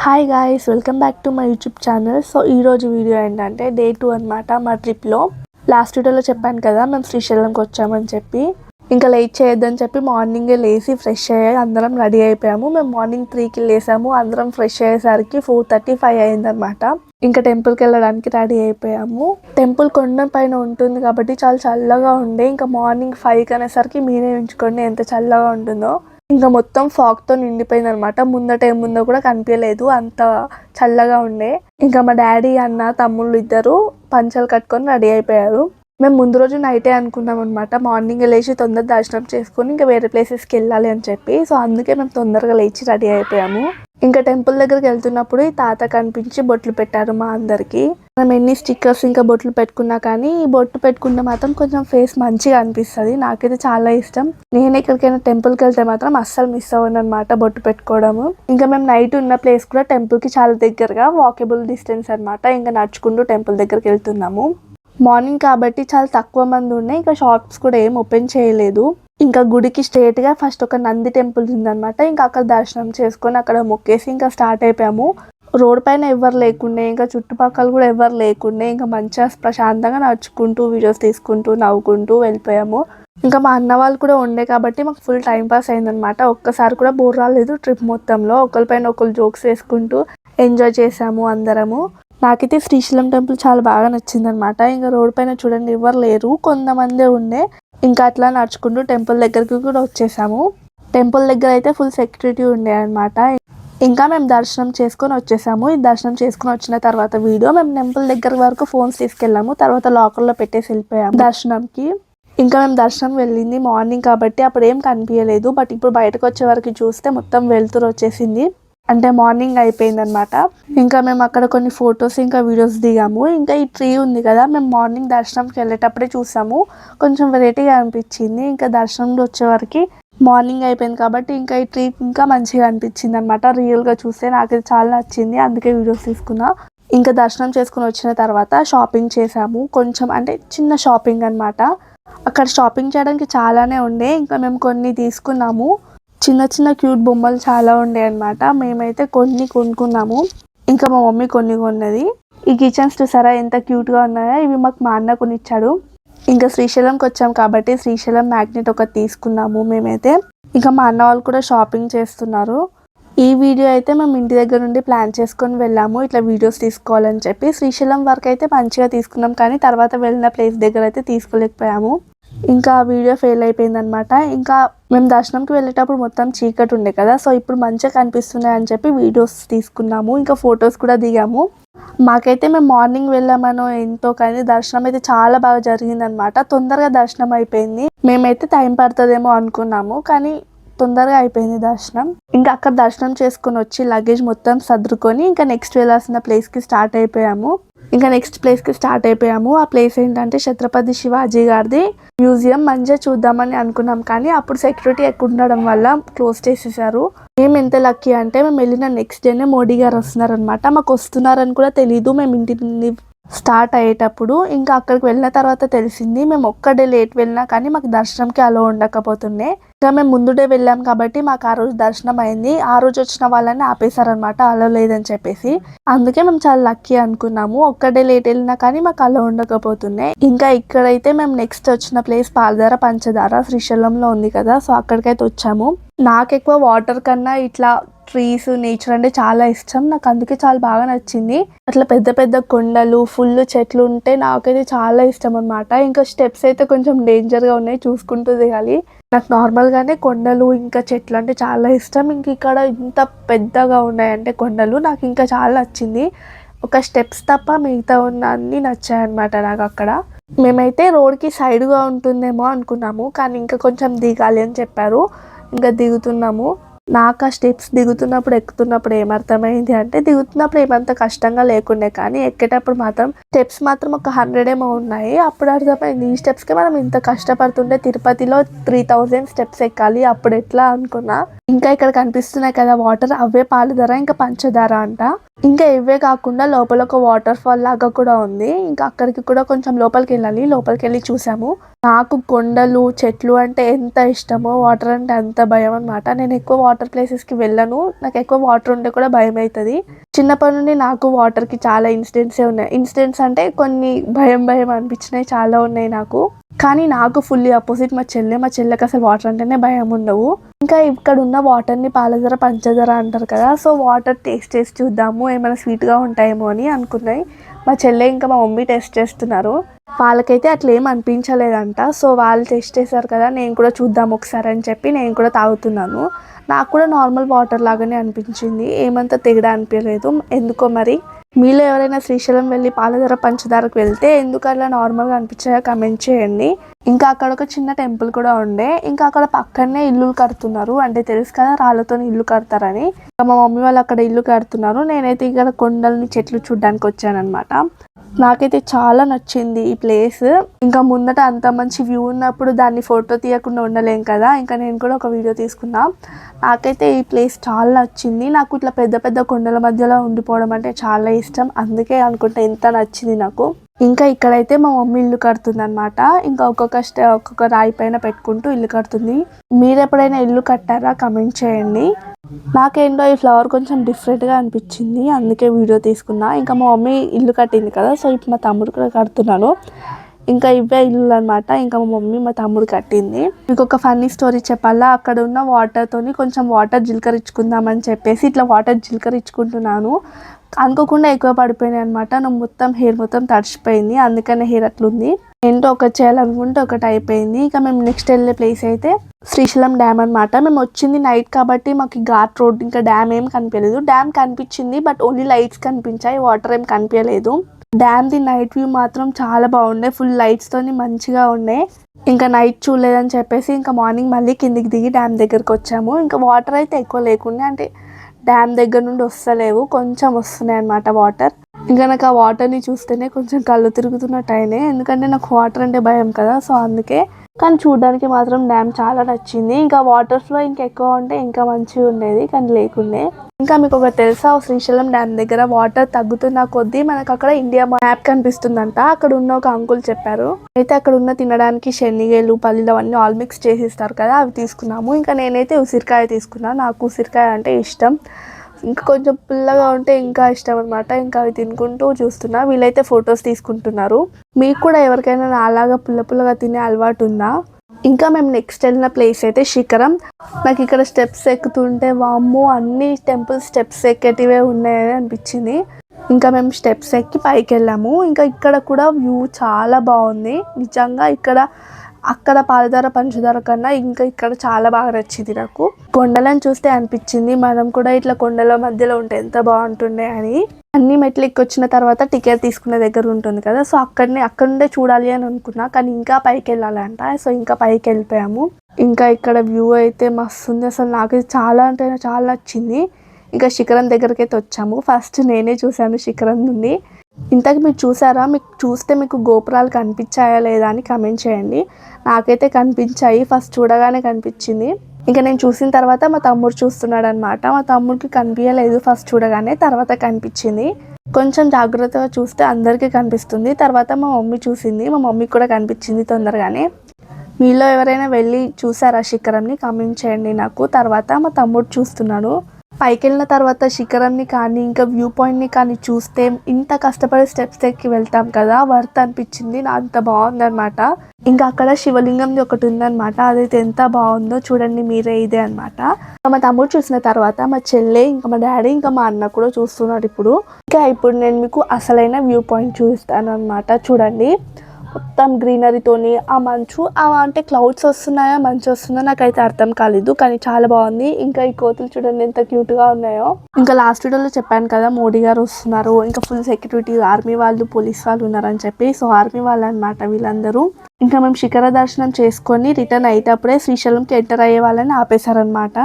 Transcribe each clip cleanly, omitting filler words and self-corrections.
Hi guys, welcome back to my YouTube channel. So ఈరోజు video ఏంటంటే day 2 అనమాట. మా ట్రిప్లో లాస్ట్ వీడియోలో చెప్పాను కదా మేము శ్రీశైలంకి వచ్చామని చెప్పి. ఇంకా లేట్ చేయొద్దని చెప్పి మార్నింగే లేచి ఫ్రెష్ అయ్యాయి అందరం రెడీ అయిపోయాము. మేము మార్నింగ్ 3కి లేసాము. అందరం ఫ్రెష్ అయ్యేసరికి 4:35 అయిందనమాట. ఇంకా టెంపుల్కి వెళ్ళడానికి రెడీ అయిపోయాము. టెంపుల్ కొండ పైన ఉంటుంది కాబట్టి చాలా చల్లగా ఉండే. ఇంకా మార్నింగ్ 5కి అనేసరికి మీరే ఉంచుకోండి ఎంత చల్లగా ఉంటుందో. ఇంకా మొత్తం ఫాగ్తో నిండిపోయింది అనమాట. ముందట ఏముందో కూడా కనిపించలేదు, అంత చల్లగా ఉండే. ఇంకా మా డాడీ అన్న తమ్ముళ్ళు ఇద్దరు పంచలు కట్టుకొని రెడీ అయిపోయారు. మేము ముందు రోజు నైటే అనుకున్నాం అనమాట, మార్నింగ్ లేచి తొందర దర్శనం చేసుకొని ఇంకా వేరే ప్లేసెస్కి వెళ్ళాలి అని చెప్పి. సో అందుకే మేము తొందరగా లేచి రెడీ అయిపోయాము. ఇంకా టెంపుల్ దగ్గరికి వెళ్తున్నప్పుడు ఈ తాత కనిపించి బొట్లు పెట్టారు మా అందరికి. మనం ఎన్ని స్టిక్కర్స్ ఇంకా బొట్లు పెట్టుకున్నా కానీ ఈ బొట్టు పెట్టుకుంటే మాత్రం కొంచెం ఫేస్ మంచిగా అనిపిస్తుంది. నాకైతే చాలా ఇష్టం. నేను ఎక్కడికైనా టెంపుల్కి వెళ్తే మాత్రం అస్సలు మిస్ అవ్వను అనమాట బొట్టు పెట్టుకోవడము. ఇంకా మేము నైట్ ఉన్న ప్లేస్ కూడా టెంపుల్కి చాలా దగ్గరగా, వాకబుల్ డిస్టెన్స్ అనమాట. ఇంకా నడుచుకుంటూ టెంపుల్ దగ్గరికి వెళ్తున్నాము. మార్నింగ్ కాబట్టి చాలా తక్కువ మంది ఉన్నాయి. ఇంకా షాప్స్ కూడా ఏం ఓపెన్ చేయలేదు. ఇంకా గుడికి స్ట్రేట్ గా ఫస్ట్ ఒక నంది టెంపుల్ ఉందన్నమాట. ఇంకా అక్కడ దర్శనం చేసుకొని అక్కడ మొక్కేసి ఇంకా స్టార్ట్ అయిపోయాము. రోడ్ పైన ఎవరు లేకుండే, ఇంకా చుట్టుపక్కల కూడా ఎవరు లేకుండే. ఇంకా మంచిగా ప్రశాంతంగా నడుచుకుంటూ వీడియోస్ తీసుకుంటూ నవ్వుకుంటూ వెళ్ళిపోయాము. ఇంకా మా అన్న వాళ్ళు కూడా ఉండే కాబట్టి మాకు ఫుల్ టైం పాస్ అయిందనమాట. ఒక్కసారి కూడా బోర్ రాలేదు ట్రిప్ మొత్తంలో. ఒకరిపైన ఒకరు జోక్స్ వేసుకుంటూ ఎంజాయ్ చేసాము అందరము. నాకైతే శ్రీశైలం టెంపుల్ చాలా బాగా నచ్చింది అనమాట. ఇంకా రోడ్ పైన చూడండి ఎవరు లేరు, కొంతమందే ఉండే. ఇంకా అట్లా నడుచుకుంటూ టెంపుల్ దగ్గరికి కూడా వచ్చేసాము. టెంపుల్ దగ్గర అయితే ఫుల్ సెక్యూరిటీ ఉండే అనమాట. ఇంకా మేము దర్శనం చేసుకొని వచ్చేసాము. ఈ దర్శనం చేసుకుని వచ్చిన తర్వాత వీడియో మేము టెంపుల్ దగ్గర వరకు ఫోన్స్ తీసుకెళ్ళాము. తర్వాత లాకర్లో పెట్టేసి వెళ్ళిపోయాము దర్శనంకి. ఇంకా మేము దర్శనం వెళ్ళింది మార్నింగ్ కాబట్టి అప్పుడు ఏం కనిపించలేదు. బట్ ఇప్పుడు బయటకు వచ్చే వరకు చూస్తే మొత్తం వెలుతురు వచ్చేసింది, అంటే మార్నింగ్ అయిపోయింది అనమాట. ఇంకా మేము అక్కడ కొన్ని ఫొటోస్ ఇంకా వీడియోస్ దిగాము. ఇంకా ఈ ట్రీ ఉంది కదా, మేము మార్నింగ్ దర్శనంకి వెళ్ళేటప్పుడే చూసాము. కొంచెం వెరైటీగా అనిపించింది. ఇంకా దర్శనంలో వచ్చే వరకు మార్నింగ్ అయిపోయింది కాబట్టి ఇంకా ఈ ట్రీ ఇంకా మంచిగా అనిపించింది అనమాట. రియల్గా చూస్తే నాకు చాలా నచ్చింది, అందుకే వీడియోస్ తీసుకున్నా. ఇంకా దర్శనం చేసుకుని వచ్చిన తర్వాత షాపింగ్ చేసాము. కొంచెం అంటే చిన్న షాపింగ్ అనమాట. అక్కడ షాపింగ్ చేయడానికి చాలానే ఉండే. ఇంకా మేము కొన్ని తీసుకున్నాము. చిన్న చిన్న క్యూట్ బొమ్మలు చాలా ఉండే అనమాట. మేమైతే కొన్ని కొనుక్కున్నాము. ఇంకా మా మమ్మీ కొన్ని కొన్నది. ఈ కిచెన్స్ చూసారా ఎంత క్యూట్గా ఉన్నాయో. ఇవి మాకు మా అన్న కొనిచ్చాడు. ఇంకా శ్రీశైలంకి వచ్చాం కాబట్టి శ్రీశైలం మ్యాగ్నెట్ ఒకటి తీసుకున్నాము మేమైతే. ఇంకా మా అన్న వాళ్ళు కూడా షాపింగ్ చేస్తున్నారు. ఈ వీడియో అయితే మేము ఇంటి దగ్గర నుండి ప్లాన్ చేసుకొని వెళ్ళాము, ఇట్లా వీడియోస్ తీసుకోవాలని చెప్పి. శ్రీశైలం వరకు అయితే మంచిగా తీసుకున్నాం, కానీ తర్వాత వెళ్ళిన ప్లేస్ దగ్గర అయితే తీసుకోలేకపోయాము. ఇంకా ఆ వీడియో ఫెయిల్ అయిపోయింది అనమాట. ఇంకా మేము దర్శనంకి వెళ్ళేటప్పుడు మొత్తం చీకటి ఉండే కదా, సో ఇప్పుడు మంచిగా కనిపిస్తున్నాయి అని చెప్పి వీడియోస్ తీసుకున్నాము. ఇంకా ఫొటోస్ కూడా దిగాము. మాకైతే మేము మార్నింగ్ వెళ్ళామనో ఎంతో, కానీ దర్శనం అయితే చాలా బాగా జరిగింది అనమాట. తొందరగా దర్శనం అయిపోయింది. మేమైతే టైం పడుతుందేమో అనుకున్నాము, కానీ తొందరగా అయిపోయింది దర్శనం. ఇంకా అక్కడ దర్శనం చేసుకుని వచ్చి లగేజ్ మొత్తం సర్దుకొని ఇంకా నెక్స్ట్ వెళ్ళాల్సిన ప్లేస్కి స్టార్ట్ అయిపోయాము. ఆ ప్లేస్ ఏంటంటే ఛత్రపతి శివాజీ గారిది మ్యూజియం. మంచిగా చూద్దామని అనుకున్నాం, కానీ అప్పుడు సెక్యూరిటీ ఎక్కువ ఉండడం వల్ల క్లోజ్ చేసేసారు. మేము ఎంత లక్కీ అంటే మేము వెళ్ళిన నెక్స్ట్ డేనే మోడీ గారు వస్తున్నారనమాట. మాకు వస్తున్నారని కూడా తెలీదు మేము ఇంటి నుండి స్టార్ట్ అయ్యేటప్పుడు. ఇంకా అక్కడికి వెళ్ళిన తర్వాత తెలిసింది. మేము ఒక్కడే లేట్ వెళ్ళినా కానీ మాకు దర్శనంకి అలో ఉండకపోతుండే. ఇంకా మేము ముందు డే వెళ్ళాం కాబట్టి మాకు ఆ రోజు దర్శనం అయింది. ఆ రోజు వచ్చిన వాళ్ళని ఆపేశారనమాట, అలో లేదని చెప్పేసి. అందుకే మేము చాలా లక్కీ అనుకున్నాము. ఒక్కడే లేట్ వెళ్ళినా కానీ మాకు అలో ఉండకపోతుండే. ఇంకా ఇక్కడైతే మేము నెక్స్ట్ వచ్చిన ప్లేస్ పాలధార పంచదార శ్రీశైలంలో ఉంది కదా, సో అక్కడికైతే వచ్చాము. నాకు ఎక్కువ వాటర్ కన్నా ఇట్లా ట్రీస్, నేచర్ అంటే చాలా ఇష్టం. నాకు అందుకే చాలా బాగా నచ్చింది. అట్లా పెద్ద పెద్ద కొండలు, ఫుల్ చెట్లు ఉంటే నాకైతే చాలా ఇష్టం అనమాట. ఇంకా స్టెప్స్ అయితే కొంచెం డేంజర్గా ఉన్నాయి, చూసుకుంటూ దిగాలి. నాకు నార్మల్గానే కొండలు ఇంకా చెట్లు అంటే చాలా ఇష్టం. ఇంక ఇక్కడ ఇంత పెద్దగా ఉన్నాయంటే కొండలు నాకు ఇంకా చాలా నచ్చింది. ఒక స్టెప్స్ తప్ప మిగతా ఉన్న అన్నీ నచ్చాయన్నమాట నాకు అక్కడ. మేమైతే రోడ్కి సైడ్గా ఉంటుందేమో అనుకున్నాము, కానీ ఇంకా కొంచెం దిగాలి అని చెప్పారు. ఇంకా దిగుతున్నాము. నాకు ఆ స్టెప్స్ దిగుతున్నప్పుడు ఎక్కుతున్నప్పుడు ఏమర్థమైంది అంటే, దిగుతున్నప్పుడు ఏమంత కష్టంగా లేకుండే, కానీ ఎక్కేటప్పుడు మాత్రం స్టెప్స్ మాత్రం ఒక 100 ఏమో ఉన్నాయి. అప్పుడు అర్థమైంది ఈ స్టెప్స్కి మనం ఇంత కష్టపడుతుంటే తిరుపతిలో 3000 స్టెప్స్ ఎక్కాలి, అప్పుడు ఎట్లా అనుకున్నా. ఇంకా ఇక్కడ కనిపిస్తున్నాయి కదా వాటర్, అవే పాలధార ఇంకా పంచదార అంట. ఇంకా ఇవే కాకుండా లోపల ఒక వాటర్ ఫాల్ లాగా కూడా ఉంది. ఇంకా అక్కడికి కూడా కొంచెం లోపలికి వెళ్ళి చూసాము. నాకు కొండలు చెట్లు అంటే ఎంత ఇష్టమో వాటర్ అంటే అంత భయం అనమాట. నేను ఎక్కువ వాటర్ ప్లేసెస్కి వెళ్ళను. నాకు ఎక్కువ వాటర్ ఉంటే కూడా భయం అవుతుంది. చిన్నప్పటి నుండి నాకు వాటర్కి చాలా ఇన్సిడెంట్సే ఉన్నాయి. ఇన్సిడెంట్స్ అంటే కొన్ని భయం అనిపించినవి చాలా ఉన్నాయి నాకు. కానీ నాకు ఫుల్లీ ఆపోజిట్ మా చెల్లెకి అసలు వాటర్ అంటేనే భయం ఉండవు. ఇంకా ఇక్కడ ఉన్న వాటర్ని పాలధర పంచదార అంటారు కదా, సో వాటర్ టేస్ట్ చేసి చూద్దాము ఏమైనా స్వీట్గా ఉంటాయేమో అని అనుకున్నాయి. మా చెల్లె ఇంకా మా మమ్మీ టెస్ట్ చేస్తున్నారు. వాళ్ళకైతే అట్లా ఏం అనిపించలేదంట. సో వాళ్ళు టెస్ట్ చేశారు కదా, నేను కూడా చూద్దాం ఒకసారి అని చెప్పి నేను కూడా తాగుతున్నాను. నాకు కూడా నార్మల్ వాటర్ లాగానే అనిపించింది, ఏమంతా తేడా అనిపించలేదు ఎందుకో మరి. మీలో ఎవరైనా శ్రీశైలం వెళ్ళి పాలధర పంచదారకు వెళ్తే ఎందుకు అలా నార్మల్గా అనిపించాయో కమెంట్ చేయండి. ఇంకా అక్కడ ఒక చిన్న టెంపుల్ కూడా ఉండే. ఇంకా అక్కడ పక్కనే ఇల్లు కడుతున్నారు, అంటే తెలుసు కదా రాళ్ళతో ఇల్లు కడతారని. మా మమ్మీ వాళ్ళు అక్కడ ఇల్లు కడుతున్నారు. నేనైతే ఇక్కడ కొండల్ని చెట్లు చూడడానికి వచ్చానమాట. నాకైతే చాలా నచ్చింది ఈ ప్లేస్. ఇంకా ముందట అంత మంచి వ్యూ ఉన్నప్పుడు దాన్ని ఫోటో తీయకుండా ఉండలేం కదా, ఇంకా నేను కూడా ఒక వీడియో తీసుకున్నా. నాకైతే ఈ ప్లేస్ చాలా నచ్చింది. నాకు ఇట్లా పెద్ద పెద్ద కొండల మధ్యలో ఉండిపోవడం అంటే చాలా ఇష్టం, అందుకే అనుకుంటే ఎంత నచ్చింది నాకు. ఇంకా ఇక్కడైతే మా మమ్మీ ఇల్లు కడుతుంది అనమాట. ఇంకా ఒక్కొక్క రాయి పైన పెట్టుకుంటూ ఇల్లు కడుతుంది. మీరు ఎప్పుడైనా ఇల్లు కట్టారా కమెంట్ చేయండి. నాకేంటో ఈ ఫ్లవర్ కొంచెం డిఫరెంట్గా అనిపించింది, అందుకే వీడియో తీసుకున్నా. ఇంకా మా మమ్మీ ఇల్లు కట్టింది కదా, సో ఇప్పుడు మా తమ్ముడు కూడా కడుతున్నాను. ఇంకా ఇవే ఇల్లు అనమాట. ఇంకా మా మమ్మీ మా తమ్ముడు కట్టింది. మీకు ఒక ఫన్నీ స్టోరీ చెప్పాలా, అక్కడ ఉన్న వాటర్తోని కొంచెం వాటర్ జీలకరించుకుందామని చెప్పేసి ఇట్లా వాటర్ జీలకరించుకుంటున్నాను. అనుకోకుండా ఎక్కువ పడిపోయినాయి అనమాట. నా మొత్తం హెయిర్ మొత్తం తడిచిపోయింది, అందుకనే హెయిర్ అట్లుంది. ఏంటో ఒకటి చేయాలనుకుంటే ఒకటి అయిపోయింది. ఇంకా మేము నెక్స్ట్ వెళ్ళే ప్లేస్ అయితే శ్రీశైలం డ్యామ్ అనమాట. మేము వచ్చింది నైట్ కాబట్టి మాకు ఘాట్ రోడ్ ఇంకా డ్యామ్ ఏం కనిపించలేదు. డ్యామ్ కనిపించింది బట్ ఓన్లీ లైట్స్ కనిపించాయి, వాటర్ ఏం కనిపించలేదు. డ్యామ్ ది నైట్ వ్యూ మాత్రం చాలా బాగుండే, ఫుల్ లైట్స్ తోని మంచిగా ఉండే. ఇంకా నైట్ చూడలేదని చెప్పేసి ఇంకా మార్నింగ్ మళ్ళీ కిందికి దిగి డ్యామ్ దగ్గరకు వచ్చాము. ఇంకా వాటర్ అయితే ఎక్కువ లేకుండా, అంటే డ్యామ్ దగ్గర నుండి వస్తలేవు, కొంచెం వస్తున్నాయి అన్నమాట వాటర్. ఇంకా నాకు ఆ వాటర్ని చూస్తేనే కొంచెం కళ్ళు తిరుగుతున్నట్టు అయినాయి, ఎందుకంటే నాకు వాటర్ అంటే భయం కదా, సో అందుకే. కానీ చూడడానికి మాత్రం డ్యామ్ చాలా నచ్చింది. ఇంకా వాటర్ ఫ్లో ఇంకా ఎక్కువ ఉంటే ఇంకా మంచిగా ఉండేది, కానీ లేకుండే. ఇంకా మీకు ఒకటి తెలుసా, శ్రీశైలం డ్యామ్ దగ్గర వాటర్ తగ్గుతున్న కొద్దీ మనకు అక్కడ ఇండియా మ్యాప్ కనిపిస్తుందంట. అక్కడ ఉన్న ఒక అంకుల్ చెప్పారు. అయితే అక్కడ ఉన్న తినడానికి శనగలు పల్లీలు అవన్నీ ఆల్ మిక్స్ చేసి ఇస్తారు కదా, అవి తీసుకున్నాము. ఇంకా నేనైతే ఉసిరికాయ తీసుకున్నాను, నాకు ఉసిరికాయ అంటే ఇష్టం. ఇంకా కొంచెం పుల్లగా ఉంటే ఇంకా ఇష్టం అనమాట. ఇంకా అవి తినుకుంటూ చూస్తున్నా. వీళ్ళైతే ఫొటోస్ తీసుకుంటున్నారు. మీకు కూడా ఎవరికైనా నాలాగా పుల్లగా తినే అలవాటు ఉందా? ఇంకా మేము నెక్స్ట్ వెళ్ళిన ప్లేస్ అయితే శిఖరం. నాకు ఇక్కడ స్టెప్స్ ఎక్కుతుంటే వామ్మో అన్ని టెంపుల్ స్టెప్స్ ఎక్కేటివే ఉన్నాయని అనిపించింది. ఇంకా మేము స్టెప్స్ ఎక్కి పైకి వెళ్ళాము. ఇంకా ఇక్కడ కూడా వ్యూ చాలా బాగుంది నిజంగా. అక్కడ పాలధార పంచదార కన్నా ఇంకా ఇక్కడ చాలా బాగా నచ్చింది నాకు. కొండలను చూస్తే అనిపించింది మనం కూడా ఇట్లా కొండల మధ్యలో ఉంటే ఎంత బాగుంటుండే అని. అన్ని మెట్లు ఎక్కొచ్చిన తర్వాత టికెట్ తీసుకునే దగ్గర ఉంటుంది కదా, సో అక్కడ నుండే చూడాలి అని అనుకున్నా, కానీ ఇంకా పైకి వెళ్ళాలంట. సో ఇంకా పైకి వెళ్ళిపోయాము. ఇంకా ఇక్కడ వ్యూ అయితే మస్తు ఉంది, అసలు నాకు చాలా అంటే చాలా నచ్చింది. ఇంకా శిఖరం దగ్గరికి అయితే వచ్చాము. ఫస్ట్ నేనే చూశాను శిఖరం నుండి. ఇంతకు మీరు చూసారా? మీకు చూస్తే మీకు గోపురాలు కనిపించాయా లేదా అని కమెంట్ చేయండి. నాకైతే కనిపించాయి, ఫస్ట్ చూడగానే కనిపించింది. ఇంకా నేను చూసిన తర్వాత మా తమ్ముడు చూస్తున్నాడు అనమాట. మా తమ్ముడికి కనిపించలేదు ఫస్ట్ చూడగానే, తర్వాత కనిపించింది. కొంచెం జాగ్రత్తగా చూస్తే అందరికీ కనిపిస్తుంది. తర్వాత మా మమ్మీ చూసింది, మా మమ్మీకి కూడా కనిపించింది తొందరగానే. మీలో ఎవరైనా వెళ్ళి చూసారా శిఖరంని కమెంట్ చేయండి నాకు. తర్వాత మా తమ్ముడు చూస్తున్నాడు. పైకి వెళ్ళిన తర్వాత శిఖరంని కానీ ఇంకా వ్యూ పాయింట్ని కానీ చూస్తే ఇంత కష్టపడి స్టెప్స్ ఎక్కి వెళ్తాం కదా, వర్త్ అనిపించింది. అంత బాగుందనమాట. ఇంకా అక్కడ శివలింగంది ఒకటి ఉందనమాట, అదైతే ఎంత బాగుందో చూడండి మీరే. ఇదే అనమాట. మా తమ్ముడు చూసిన తర్వాత మా చెల్లె ఇంకా మా డాడీ ఇంకా మా అన్న కూడా చూస్తున్నారు ఇప్పుడు. ఇప్పుడు నేను మీకు అసలైన వ్యూ పాయింట్ చూపిస్తాను అనమాట. చూడండి మొత్తం గ్రీనరీతోని ఆ మంచు అంటే క్లౌడ్స్ వస్తున్నాయా మంచు వస్తుందో నాకైతే అర్థం కాలేదు, కానీ చాలా బాగుంది. ఇంకా ఈ కోతులు చూడండి ఎంత క్యూట్గా ఉన్నాయో. ఇంకా లాస్ట్ వీడియోలో చెప్పాను కదా మోడీ గారు వస్తున్నారు, ఇంకా ఫుల్ సెక్యూరిటీ ఆర్మీ వాళ్ళు పోలీస్ వాళ్ళు ఉన్నారని చెప్పి. సో ఆర్మీ వాళ్ళు అనమాట వీళ్ళందరూ. ఇంకా మేము శిఖర దర్శనం చేసుకొని రిటర్న్ అయ్యేటప్పుడే శ్రీశైలంకి ఎంటర్ అయ్యే వాళ్ళని ఆపేశారనమాట.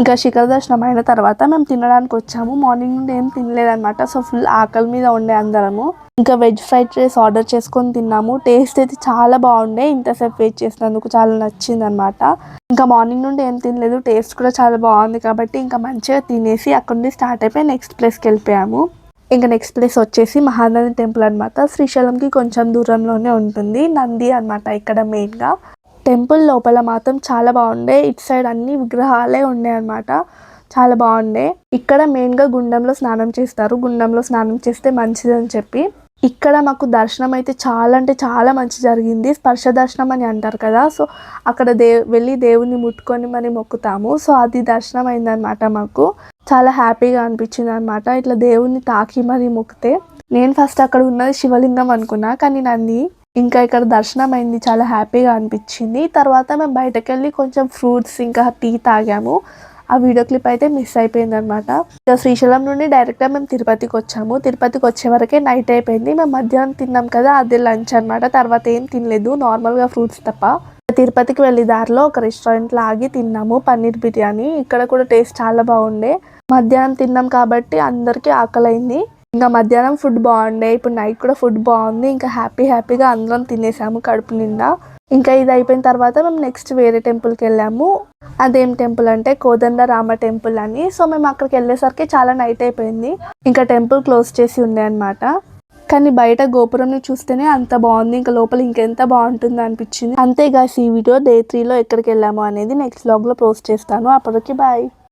ఇంకా శిఖర దర్శనం అయిన తర్వాత మేము తినడానికి వచ్చాము. మార్నింగ్ నుండి ఏం తినలేదన్నమాట, సో ఫుల్ ఆకలి మీద ఉండే అందరము. ఇంకా వెజ్ ఫ్రైడ్ రైస్ ఆర్డర్ చేసుకొని తిన్నాము. టేస్ట్ అయితే చాలా బాగుండే, ఇంతసేపు వెయిట్ చేసినందుకు చాలా నచ్చింది అనమాట. ఇంకా మార్నింగ్ నుండి ఏం తినలేదు, టేస్ట్ కూడా చాలా బాగుంది కాబట్టి ఇంకా మంచిగా తినేసి అక్కడ నుండి స్టార్ట్ అయిపోయి నెక్స్ట్ ప్లేస్కి వెళ్ళిపోయాము. ఇంకా నెక్స్ట్ ప్లేస్ వచ్చేసి మహానంది టెంపుల్ అనమాట. శ్రీశైలంకి కొంచెం దూరంలోనే ఉంటుంది. నంది అనమాట ఇక్కడ మెయిన్గా. టెంపుల్ లోపల మాత్రం చాలా బాగుండే. ఇటు సైడ్ అన్ని విగ్రహాలే ఉన్నాయి అన్నమాట. చాలా బాగుండే. ఇక్కడ మెయిన్గా గుండంలో స్నానం చేస్తారు. గుండంలో స్నానం చేస్తే మంచిదని చెప్పి ఇక్కడ మాకు దర్శనం అయితే చాలా అంటే చాలా మంచి జరిగింది. స్పర్శ దర్శనం అని అంటారు కదా, సో అక్కడ వెళ్ళి దేవుణ్ణి ముట్టుకొని మరి మొక్కుతాము. సో అది దర్శనం అయిందనమాట. మాకు చాలా హ్యాపీగా అనిపించింది అనమాట ఇట్లా దేవుణ్ణి తాకి మరి మొక్కితే. నేను ఫస్ట్ అక్కడ ఉన్నది శివలింగం అనుకున్నా, కానీ నంది. ఇంకా ఇక్కడ దర్శనం అయింది, చాలా హ్యాపీగా అనిపించింది. తర్వాత మేము బయటకు వెళ్ళి కొంచెం ఫ్రూట్స్ ఇంకా టీ తాగాము. ఆ వీడియో క్లిప్ అయితే మిస్ అయిపోయింది అనమాట. ఇక శ్రీశైలం నుండి డైరెక్ట్గా మేము తిరుపతికి వచ్చాము. తిరుపతికి వచ్చే వరకే నైట్ అయిపోయింది. మేము మధ్యాహ్నం తిన్నాం కదా, అదే లంచ్ అనమాట. తర్వాత ఏం తినలేదు, నార్మల్గా ఫ్రూట్స్ తప్ప. తిరుపతికి వెళ్ళి దారిలో ఒక రెస్టారెంట్లో ఆగి తిన్నాము పన్నీర్ బిర్యానీ. ఇక్కడ కూడా టేస్ట్ చాలా బాగుండే. మధ్యాహ్నం తిన్నాం కాబట్టి అందరికీ ఆకలైంది. ఇంకా మధ్యాహ్నం ఫుడ్ బాగుండే, ఇప్పుడు నైట్ కూడా ఫుడ్ బాగుంది. ఇంకా హ్యాపీగా అందరం తినేసాము కడుపు నిండా. ఇంకా ఇది అయిపోయిన తర్వాత మేము నెక్స్ట్ వేరే టెంపుల్కి వెళ్ళాము. అదేం టెంపుల్ అంటే కోదండరామ టెంపుల్ అని. సో మేము అక్కడికి వెళ్ళేసరికి చాలా నైట్ అయిపోయింది. ఇంకా టెంపుల్ క్లోజ్ చేసి ఉండే అనమాట. కానీ బయట గోపురంని చూస్తేనే అంత బాగుంది, ఇంకా లోపల ఇంకెంత బాగుంటుంది అనిపించింది. అంతే గాయ్స్, ఈ వీడియో డే 3లో ఎక్కడికి వెళ్ళాము అనేది నెక్స్ట్ వ్లాగ్లో పోస్ట్ చేస్తాను. అప్పటికి బాయ్.